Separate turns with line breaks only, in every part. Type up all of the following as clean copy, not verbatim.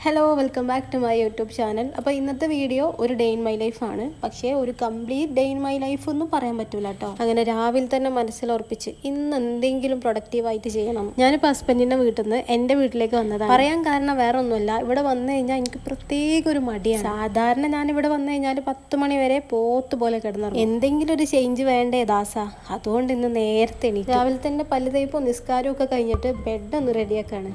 Hello welcome back to my YouTube channel. അപ്പോൾ ഇന്നത്തെ video ഒരു ഡേ ഇൻ മൈ ലൈഫ് ആണ്. പക്ഷേ ഒരു complete day in my life ഒന്നും പറയാൻ പറ്റൂല കേട്ടോ. അങ്ങനെ രാവിലെ തന്നെ മനസ്സിലുറപ്പിച്ച് ഇന്ന് എന്തെങ്കിലും പ്രൊഡക്റ്റീവായിട്ട് ചെയ്യണം. ഞാനിപ്പോൾ ഹസ്ബൻഡിൻ്റെ വീട്ടിൽ നിന്ന് എൻ്റെ വീട്ടിലേക്ക് വന്നതാണ്. പറയാൻ കാരണം വേറെ ഒന്നുമല്ല, ഇവിടെ വന്നു കഴിഞ്ഞാൽ എനിക്ക് പ്രത്യേക ഒരു മടിയാണ്. സാധാരണ ഞാൻ ഇവിടെ വന്നു കഴിഞ്ഞാൽ 10 മണി വരെ പോത്ത് പോലെ കിടന്നു. എന്തെങ്കിലും ഒരു ചേഞ്ച് വേണ്ടേ ദാസ. അതുകൊണ്ട് ഇന്ന് നേരത്തെ എണീറ്റു. രാവിലെ തന്നെ പല്ല് തേപ്പും നിസ്കാരവും ഒക്കെ കഴിഞ്ഞിട്ട് ബെഡ് ഒന്ന് റെഡിയാക്കാണ്.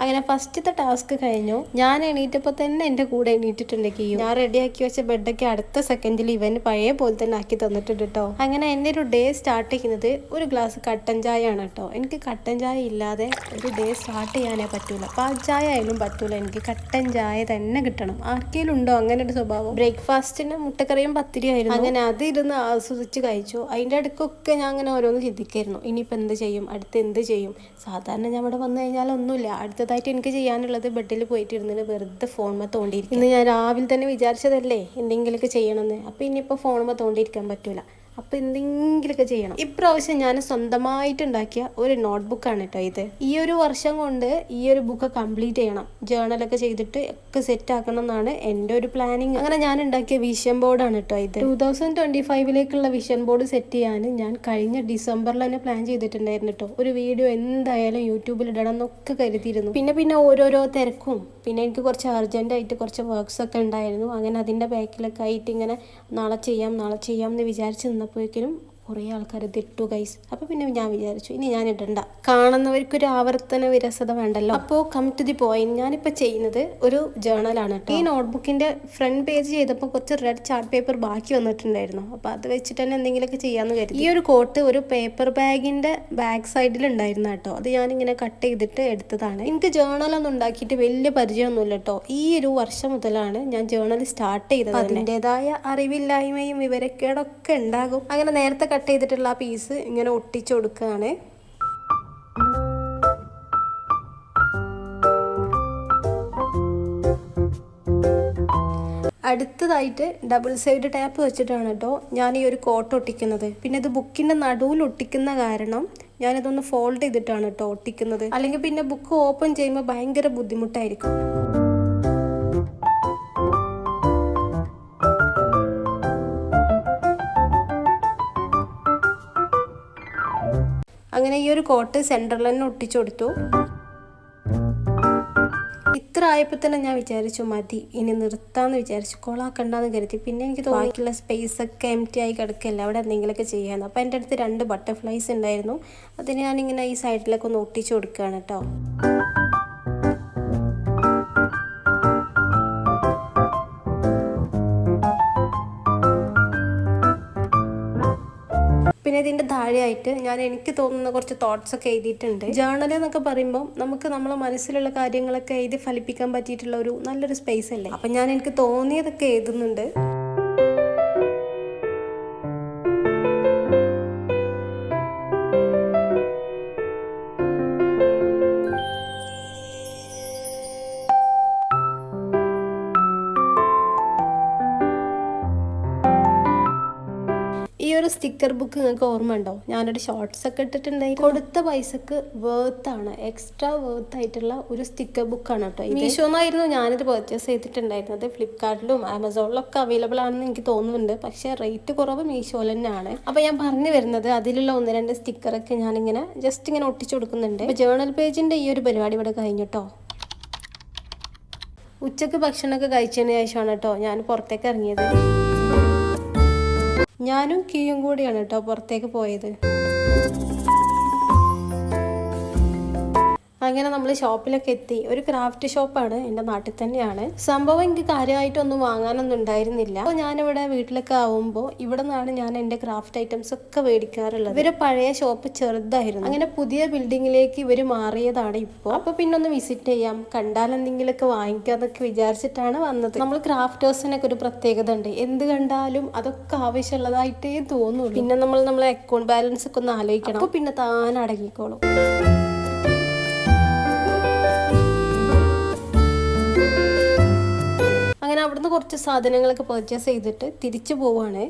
അങ്ങനെ ഫസ്റ്റത്തെ ടാസ്ക് കഴിഞ്ഞു. ഞാൻ എണീറ്റപ്പോൾ തന്നെ എൻ്റെ കൂടെ എണീറ്റിട്ടുണ്ടെങ്കിൽ ഞാൻ റെഡിയാക്കി വെച്ച ബെഡൊക്കെ അടുത്ത സെക്കൻഡിൽ ഇവന് പഴയ പോലെ തന്നെ ആക്കി തന്നിട്ടുണ്ട് കേട്ടോ. അങ്ങനെ എൻ്റെ ഒരു ഡേ സ്റ്റാർട്ട് ചെയ്യുന്നത് ഒരു ഗ്ലാസ് കട്ടൻ ചായ ആണ് കേട്ടോ. എനിക്ക് കട്ടൻ ചായ ഇല്ലാതെ ഒരു ഡേ സ്റ്റാർട്ട് ചെയ്യാനേ പറ്റൂല. പാൽ ചായ ആയാലും പറ്റൂല, എനിക്ക് കട്ടൻ ചായ തന്നെ കിട്ടണം. ആർക്കെങ്കിലും ഉണ്ടോ അങ്ങനെ ഒരു സ്വഭാവം? ബ്രേക്ക്ഫാസ്റ്റിന് മുട്ടക്കറിയും പത്തിരി ആയിരുന്നു. അങ്ങനെ അതിരുന്ന് ആസ്വദിച്ച് കഴിച്ചു. അതിൻ്റെ അടുക്കൊക്കെ ഞാൻ അങ്ങനെ ഓരോന്ന് ചിന്തിക്കായിരുന്നു, ഇനിയിപ്പോൾ എന്ത് ചെയ്യും, അടുത്ത് എന്ത് ചെയ്യും. സാധാരണ ഞാൻ ഇവിടെ വന്നു കഴിഞ്ഞാൽ ഒന്നുമില്ല, അടുത്തതായിട്ട് എനിക്ക് ചെയ്യാനുള്ളത് ബെഡിൽ പോയിട്ടിരുന്നിട്ട് വെറുതെ ഫോൺമ തോണ്ടിയിരിക്കും. ഇന്ന് ഞാൻ രാവിലെ തന്നെ വിചാരിച്ചതല്ലേ എന്തെങ്കിലുമൊക്കെ ചെയ്യണമെന്ന്. അപ്പോൾ ഇനിയിപ്പോൾ ഫോൺമ തോണ്ടിയിരിക്കാൻ പറ്റൂല, അപ്പോൾ എന്തെങ്കിലുമൊക്കെ ചെയ്യണം. ഇപ്രാവശ്യം ഞാൻ സ്വന്തമായിട്ട് ഉണ്ടാക്കിയ ഒരു നോട്ട്ബുക്കാണ് കേട്ടോ ഇത്. ഈ ഒരു വർഷം കൊണ്ട് ഈ ഒരു ബുക്ക് കംപ്ലീറ്റ് ചെയ്യണം, ജേർണലൊക്കെ ചെയ്തിട്ട് ഒക്കെ സെറ്റ് ആക്കണം എന്നാണ് എൻ്റെ ഒരു പ്ലാനിങ്. അങ്ങനെ ഞാൻ ഉണ്ടാക്കിയ വിഷൻ ബോർഡാണ് കേട്ടോ ഇത്. 2025 വിഷൻ ബോർഡ് സെറ്റ് ചെയ്യാൻ ഞാൻ കഴിഞ്ഞ ഡിസംബറിൽ തന്നെ പ്ലാൻ ചെയ്തിട്ടുണ്ടായിരുന്നു കേട്ടോ. ഒരു വീഡിയോ എന്തായാലും യൂട്യൂബിൽ ഇടണം എന്നൊക്കെ കരുതിയിരുന്നു. പിന്നെ ഓരോരോ തിരക്കും, പിന്നെ എനിക്ക് കുറച്ച് അർജൻറ്റായിട്ട് കുറച്ച് വർക്ക്സ് ഒക്കെ ഉണ്ടായിരുന്നു. അങ്ങനെ അതിൻ്റെ ബാക്കിലൊക്കെ ആയിട്ട് ഇങ്ങനെ നാളെ ചെയ്യാം എന്ന് വിചാരിച്ച് നിന്നപ്പോഴേക്കും കുറേ ആൾക്കാർ ഇതിട്ടു ഗൈസ്. അപ്പോൾ പിന്നെ ഞാൻ വിചാരിച്ചു ഇനി ഞാൻ ഇടണ്ട, കാണുന്നവർക്കൊരു ആവർത്തന വിരസത വേണ്ടല്ലോ. അപ്പോൾ കം ടു ദി പോയിന്റ്, ഞാനിപ്പോൾ ചെയ്യുന്നത് ഒരു ജേർണലാണ് കേട്ടോ. ഈ നോട്ട്ബുക്കിൻ്റെ ഫ്രണ്ട് പേജ് ചെയ്തപ്പോൾ കുറച്ച് റെഡ് ചാർട്ട് പേപ്പർ ബാക്കി വന്നിട്ടുണ്ടായിരുന്നു. അപ്പോൾ അത് വെച്ചിട്ട് തന്നെ എന്തെങ്കിലുമൊക്കെ ചെയ്യാമെന്ന് കരുതി. ഈ ഒരു കോട്ട് ഒരു പേപ്പർ ബാഗിൻ്റെ ബാക്ക് സൈഡിൽ ഉണ്ടായിരുന്നു കേട്ടോ. അത് ഞാനിങ്ങനെ കട്ട് ചെയ്തിട്ട് എടുത്തതാണ്. എനിക്ക് ജേർണലൊന്നും ഉണ്ടാക്കിയിട്ട് വലിയ പരിചയമൊന്നുമില്ല കേട്ടോ. ഈ ഒരു വർഷം മുതലാണ് ഞാൻ ജേർണൽ സ്റ്റാർട്ട് ചെയ്തത്. അതിൻ്റെതായ അറിവില്ലായ്മയും വിവരക്കേടൊക്കെ ഉണ്ടാകും. അങ്ങനെ നേരത്തെ കട്ട് ചെയ്തിട്ടുള്ള ആ പീസ് ഇങ്ങനെ ഒട്ടിച്ചു കൊടുക്കുകയാണ്. അടുത്തതായിട്ട് ഡബിൾ സൈഡ് ടാപ്പ് വെച്ചിട്ടാണ് കേട്ടോ ഞാൻ ഈ ഒരു കോട്ട് ഒട്ടിക്കുന്നത്. പിന്നെ ഇത് ബുക്കിൻ്റെ നടുവിൽ ഒട്ടിക്കുന്ന കാരണം ഞാനിതൊന്ന് ഫോൾഡ് ചെയ്തിട്ടാണ് കേട്ടോ ഒട്ടിക്കുന്നത്. അല്ലെങ്കിൽ പിന്നെ ബുക്ക് ഓപ്പൺ ചെയ്യുമ്പോൾ ഭയങ്കര ബുദ്ധിമുട്ടായിരിക്കും. അങ്ങനെ ഈ ഒരു കോട്ട് സെൻറ്ററിൽ തന്നെ ഒട്ടിച്ചു കൊടുത്തു. ഇത്ര ആയപ്പോൾ തന്നെ ഞാൻ വിചാരിച്ചു മതി, ഇനി നിർത്താമെന്ന് വിചാരിച്ചു, കൊളാക്കണ്ടെന്ന് കരുതി. പിന്നെ എനിക്ക് ബാക്കിയുള്ള സ്പേസ് ഒക്കെ എംപ്റ്റി ആയി കിടക്കല്ല, അവിടെ എന്തെങ്കിലുമൊക്കെ ചെയ്യാമെന്ന്. അപ്പോൾ എൻ്റെ അടുത്ത് 2 ബട്ടർഫ്ലൈസ് ഉണ്ടായിരുന്നു. അതിന് ഞാനിങ്ങനെ ഈ സൈഡിലൊക്കെ ഒന്ന് ഒട്ടിച്ചു കൊടുക്കുകയാണ് കേട്ടോ. പിന്നെ ഇതിൻ്റെ താഴെയായിട്ട് എനിക്ക് തോന്നുന്ന കുറച്ച് തോട്ട്സ് ഒക്കെ എഴുതിയിട്ടുണ്ട്. ജേർണൽ എന്നൊക്കെ പറയുമ്പോൾ നമുക്ക് നമ്മളെ മനസ്സിലുള്ള കാര്യങ്ങളൊക്കെ എഴുതി ഫലിപ്പിക്കാൻ പറ്റിയിട്ടുള്ള ഒരു നല്ലൊരു സ്പേസ് അല്ലേ. അപ്പം എനിക്ക് തോന്നിയതൊക്കെ എഴുതുന്നുണ്ട്. ഈ ഒരു സ്റ്റിക്കർ ബുക്ക് നിങ്ങൾക്ക് ഓർമ്മ ഉണ്ടോ? ഞാനൊരു ഷോർട്സ് ഒക്കെ ഇട്ടിട്ടുണ്ടായി. കൊടുത്ത പൈസക്ക് വേർത്താണ്, എക്സ്ട്രാ വേർത്ത് ആയിട്ടുള്ള ഒരു സ്റ്റിക്കർ ബുക്കാണ് കേട്ടോ. മീഷോന്നായിരുന്നു ഞാനിത് പർച്ചേസ് ചെയ്തിട്ടുണ്ടായിരുന്നത്. ഫ്ലിപ്കാർട്ടിലും ആമസോണിലും ഒക്കെ അവൈലബിൾ ആണെന്ന് എനിക്ക് തോന്നുന്നുണ്ട്. പക്ഷേ റേറ്റ് കുറവ് മീഷോയിൽ തന്നെയാണ്. അപ്പോൾ ഞാൻ പറഞ്ഞു വരുന്നത് അതിലുള്ള 1-2 സ്റ്റിക്കറൊക്കെ ഞാനിങ്ങനെ ജസ്റ്റ് ഇങ്ങനെ ഒട്ടിച്ചു കൊടുക്കുന്നുണ്ട്. അപ്പോൾ ജേർണൽ പേജിൻ്റെ ഈ ഒരു പരിപാടി ഇവിടെ കഴിഞ്ഞു കേട്ടോ. ഉച്ചക്ക് ഭക്ഷണമൊക്കെ കഴിച്ചതിന് ശേഷമാണ് കേട്ടോ ഞാൻ പുറത്തേക്ക് ഇറങ്ങിയത്. ഞാനും കീയും കൂടിയാണ് കേട്ടോ പുറത്തേക്ക് പോയത്. അങ്ങനെ നമ്മൾ ഷോപ്പിലൊക്കെ എത്തി. ഒരു ക്രാഫ്റ്റ് ഷോപ്പാണ്, എൻ്റെ നാട്ടിൽ തന്നെയാണ്. സംഭവം എനിക്ക് കാര്യമായിട്ടൊന്നും വാങ്ങാനൊന്നും ഉണ്ടായിരുന്നില്ല. അപ്പോൾ ഞാനിവിടെ വീട്ടിലൊക്കെ ആവുമ്പോൾ ഇവിടെ നിന്നാണ് ഞാൻ എൻ്റെ ക്രാഫ്റ്റ് ഐറ്റംസ് ഒക്കെ മേടിക്കാറുള്ളത്. ഇവര് പഴയ ഷോപ്പ് ചെറുതായിരുന്നു. അങ്ങനെ പുതിയ ബിൽഡിങ്ങിലേക്ക് ഇവർ മാറിയതാണ് ഇപ്പോൾ. അപ്പോൾ പിന്നെ ഒന്ന് വിസിറ്റ് ചെയ്യാം, കണ്ടാൽ എന്തെങ്കിലുമൊക്കെ വാങ്ങിക്കാന്നൊക്കെ വിചാരിച്ചിട്ടാണ് വന്നത്. നമ്മൾ ക്രാഫ്റ്റേഴ്സിനൊക്കെ ഒരു പ്രത്യേകത ഉണ്ട്, എന്ത് കണ്ടാലും അതൊക്കെ ആവശ്യമുള്ളതായിട്ടേ തോന്നുള്ളൂ. പിന്നെ നമ്മളെ അക്കൗണ്ട് ബാലൻസ് ഒക്കെ ഒന്ന് ആലോചിക്കണം. അപ്പോൾ പിന്നെ താൻ അടങ്ങിക്കോളും. അങ്ങനെ അവിടുന്ന് കുറച്ച് സാധനങ്ങളൊക്കെ പർച്ചേസ് ചെയ്തിട്ട് തിരിച്ചു പോവാണ്.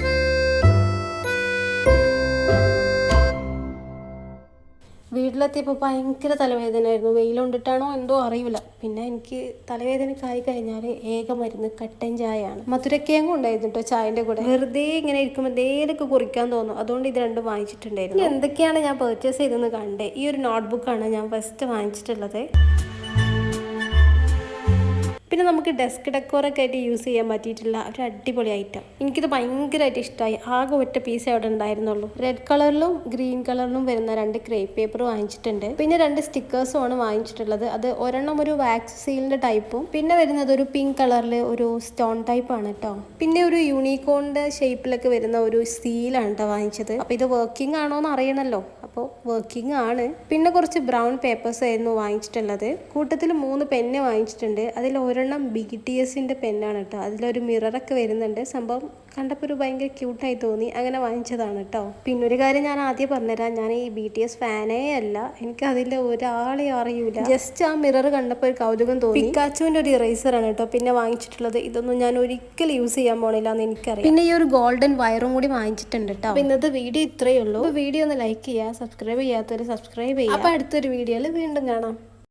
വീട്ടിലെത്തിയപ്പോൾ ഭയങ്കര തലവേദനയായിരുന്നു. വെയിലുണ്ടിട്ടാണോ എന്തോ അറിയില്ല. പിന്നെ എനിക്ക് തലവേദനക്കായി കഴിഞ്ഞാൽ ഏക മരുന്ന് കട്ടൻ ചായയാണ്. മധുരക്കിഴങ്ങും ഉണ്ടായിരുന്നു കേട്ടോ ചായൻ്റെ കൂടെ. വെറുതെ ഇങ്ങനെ ഇരിക്കുമ്പോൾ എന്തേലൊക്കെ കുറിക്കാൻ തോന്നും. അതുകൊണ്ട് ഇത് രണ്ടും വാങ്ങിച്ചിട്ടുണ്ടായിരുന്നു. എന്തൊക്കെയാണ് ഞാൻ പർച്ചേസ് ചെയ്തെന്ന് കണ്ടേ. ഈ ഒരു നോട്ട്ബുക്കാണ് ഞാൻ ഫസ്റ്റ് വാങ്ങിച്ചിട്ടുള്ളത്. പിന്നെ നമുക്ക് ഡെസ്ക് ഡെക്കോറൊക്കെ ആയിട്ട് യൂസ് ചെയ്യാൻ പറ്റിയിട്ടുള്ള ഒരു അടിപൊളി ഐറ്റം. എനിക്കിത് ഭയങ്കരമായിട്ട് ഇഷ്ടമായി. ആകെ ഒറ്റ പീസ് അവിടെ ഉണ്ടായിരുന്നുള്ളൂ. റെഡ് കളറിലും ഗ്രീൻ കളറിലും വരുന്ന 2 ക്രേപ്പ് പേപ്പർ വാങ്ങിച്ചിട്ടുണ്ട്. പിന്നെ 2 സ്റ്റിക്കേഴ്സും ആണ് വാങ്ങിച്ചിട്ടുള്ളത്. അത് ഒരെണ്ണം ഒരു വാക്സ് സീലിന്റെ ടൈപ്പും പിന്നെ വരുന്നത് ഒരു പിങ്ക് കളറിൽ ഒരു സ്റ്റോൺ ടൈപ്പ് ആണ് കേട്ടോ. പിന്നെ ഒരു യൂണിക്കോണിന്റെ ഷേപ്പിലൊക്കെ വരുന്ന ഒരു സീലാണ് കേട്ടോ വാങ്ങിച്ചത്. അപ്പോൾ ഇത് വർക്കിംഗ് ആണോ എന്ന് അറിയണമല്ലോ. അപ്പോൾ വർക്കിംഗ് ആണ്. പിന്നെ കുറച്ച് ബ്രൗൺ പേപ്പേഴ്സ് ആയിരുന്നു വാങ്ങിച്ചിട്ടുള്ളത്. കൂട്ടത്തിൽ 3 പെന്ന് വാങ്ങിച്ചിട്ടുണ്ട്. അതിൽ ഒരെണ്ണം BTSന്റെ പെന്നാണ് കേട്ടോ. അതിലൊരു മിററൊക്കെ വരുന്നുണ്ട്. സംഭവം കണ്ടപ്പോൾ ഒരു ഭയങ്കര ക്യൂട്ടായി തോന്നി. അങ്ങനെ വാങ്ങിച്ചതാണ് കേട്ടോ. പിന്നെ ഒരു കാര്യം ഞാൻ ആദ്യം പറഞ്ഞുതരാം. ഞാൻ ഈ BTS ഫാനേ അല്ല. എനിക്ക് അതിൽ ഒരാളെ അറിയൂല. ജസ്റ്റ് ആ മിറർ കണ്ടപ്പോൾ ഒരു കൗതുകം തോന്നി. പിക്കാച്ചുവിൻ്റെ ഒരു ഇറേസറാണ് കേട്ടോ പിന്നെ വാങ്ങിച്ചിട്ടുള്ളത്. ഇതൊന്നും ഞാൻ ഒരിക്കലും യൂസ് ചെയ്യാൻ പോണില്ല എന്ന് എനിക്കറിയാം. പിന്നെ ഈ ഒരു ഗോൾഡൻ വയറും കൂടി വാങ്ങിച്ചിട്ടുണ്ട് കേട്ടോ. അപ്പോൾ ഇന്നത്തെ വീഡിയോ ഇത്രയേ ഉള്ളൂ. വീഡിയോ ഒന്ന് ലൈക്ക് ചെയ്യുക, സബ്സ്ക്രൈബ് ചെയ്യാത്തവർ സബ്സ്ക്രൈബ് ചെയ്യുക. അപ്പോൾ അടുത്തൊരു വീഡിയോയിൽ വീണ്ടും കാണാം.